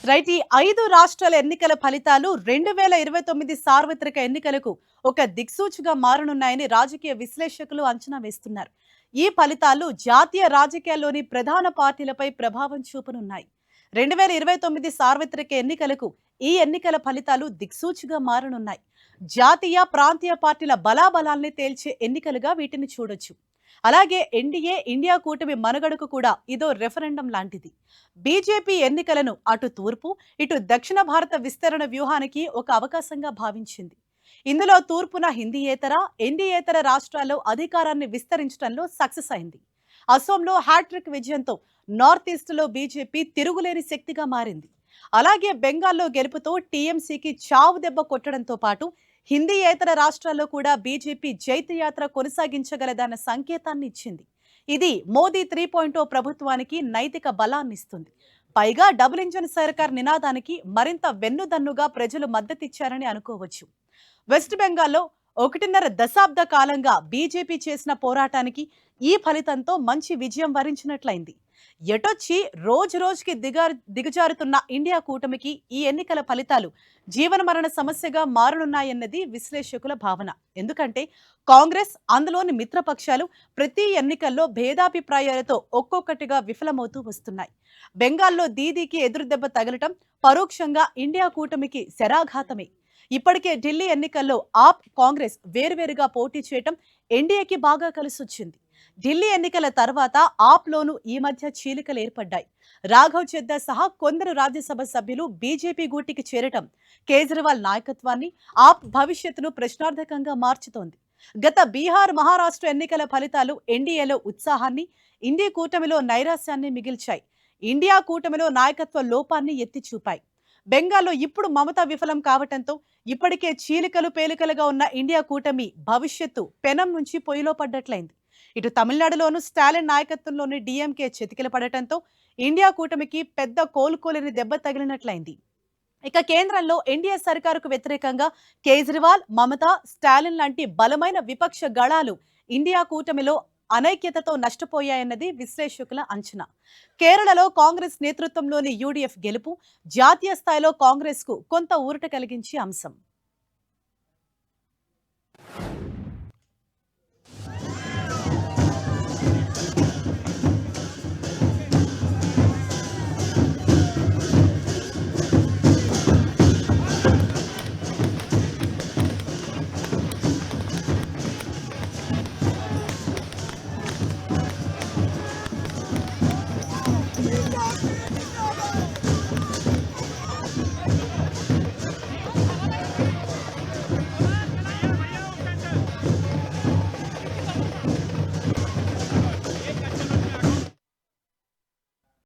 Right. ఈ 5 రాష్ట్రాల ఎన్నికల ఫలితాలు 2029 సార్వత్రిక ఎన్నికలకు ఒక దిక్సూచిగా మారనున్నాయని రాజకీయ విశ్లేషకులు అంచనా వేస్తున్నారు. ఈ ఫలితాలు జాతీయ రాజకీయాల్లోని ప్రధాన పార్టీలపై ప్రభావం చూపనున్నాయి. 2029 సార్వత్రిక ఎన్నికలకు ఈ ఎన్నికల ఫలితాలు దిక్సూచిగా మారనున్నాయి. జాతీయ, ప్రాంతీయ పార్టీల బలాబలాల్ని తేల్చే ఎన్నికలుగా వీటిని చూడొచ్చు. అలాగే ఎన్డీఏ, ఇండియా కూటమి మనుగడకు కూడా ఇదో రెఫరెండం లాంటిది. బీజేపీ ఎన్నికలను అటు తూర్పు, ఇటు దక్షిణ భారత విస్తరణ వ్యూహానికి ఒక అవకాశంగా భావించింది. ఇందులో తూర్పున హిందీయేతర, ఎన్డీయేతర రాష్ట్రాల్లో అధికారాన్ని విస్తరించడంలో సక్సెస్ అయింది. అసోంలో హ్యాట్రిక్ విజయంతో నార్త్ ఈస్ట్లో బీజేపీ తిరుగులేని శక్తిగా మారింది. అలాగే బెంగాల్లో గెలుపుతో టీఎంసీకి చావు దెబ్బ కొట్టడంతో పాటు హిందీయేతర రాష్ట్రాల్లో కూడా బీజేపీ జైత్రయాత్ర కొనసాగించగలదన్న సంకేతాన్ని ఇచ్చింది. ఇది మోదీ 3.0 ప్రభుత్వానికి నైతిక బలాన్నిస్తుంది. పైగా డబుల్ ఇంజన్ సర్కార్ నినాదానికి మరింత వెన్నుదన్నుగా ప్రజలు మద్దతిచ్చారని అనుకోవచ్చు. వెస్ట్ బెంగాల్లో 1.5 దశాబ్ద కాలంగా బీజేపీ చేసిన పోరాటానికి ఈ ఫలితంతో మంచి విజయం వరించినట్లయింది. ఎటొచ్చి రోజు రోజుకి దిగజారుతున్న ఇండియా కూటమికి ఈ ఎన్నికల ఫలితాలు జీవనమరణ సమస్యగా మారనున్నాయన్నది విశ్లేషకుల భావన. ఎందుకంటే కాంగ్రెస్, అందులోని మిత్రపక్షాలు ప్రతి ఎన్నికల్లో భేదాభిప్రాయాలతో ఒక్కొక్కటిగా విఫలమవుతూ వస్తున్నాయి. బెంగాల్లో దీదీకి ఎదురుదెబ్బ తగలటం పరోక్షంగా ఇండియా కూటమికి శరాఘాతమే. ఇప్పటికే ఢిల్లీ ఎన్నికల్లో ఆప్, కాంగ్రెస్ వేరువేరుగా పోటీ చేయటం ఎన్డీఏకి బాగా కలిసొచ్చింది. ఢిల్లీ ఎన్నికల తర్వాత ఆప్లోనూ ఈ మధ్య చీలికలు ఏర్పడ్డాయి. రాఘవ్ చెద్దా సహా కొందరు రాజ్యసభ సభ్యులు బీజేపీ గూటికి చేరటం కేజ్రీవాల్ నాయకత్వాన్ని, ఆప్ భవిష్యత్తును ప్రశ్నార్థకంగా మార్చుతోంది. గత బీహార్, మహారాష్ట్ర ఎన్నికల ఫలితాలు ఎన్డీఏలో ఉత్సాహాన్ని, ఇండీ కూటమిలో నైరాశ్యాన్ని మిగిల్చాయి. ఇండియా కూటమిలో నాయకత్వ లోపాన్ని ఎత్తి చూపాయి. బెంగాల్లో ఇప్పుడు మమత విఫలం కావటంతో ఇప్పటికే చీలికలు పేలికలుగా ఉన్న ఇండియా కూటమి భవిష్యత్తు పెనం నుంచి పొయ్యిలో పడ్డట్లయింది. ఇటు తమిళనాడులోనూ స్టాలిన్ నాయకత్వంలోని డీఎంకే చితికిల పడటంతో ఇండియా కూటమికి పెద్ద కోలుకోలేని దెబ్బ తగిలినట్లయింది. ఇక కేంద్రంలో ఎన్డీఏ సర్కారుకు వ్యతిరేకంగా కేజ్రీవాల్, మమత, స్టాలిన్ లాంటి బలమైన విపక్ష గళాలు ఇండియా కూటమిలో అనైక్యతతో నష్టపోయాయన్నది విశ్లేషకుల అంచనా. కేరళలో కాంగ్రెస్ నేతృత్వంలోని యూడీఎఫ్ గెలుపు జాతీయ స్థాయిలో కాంగ్రెస్కు కొంత ఊరట కలిగించే అంశం.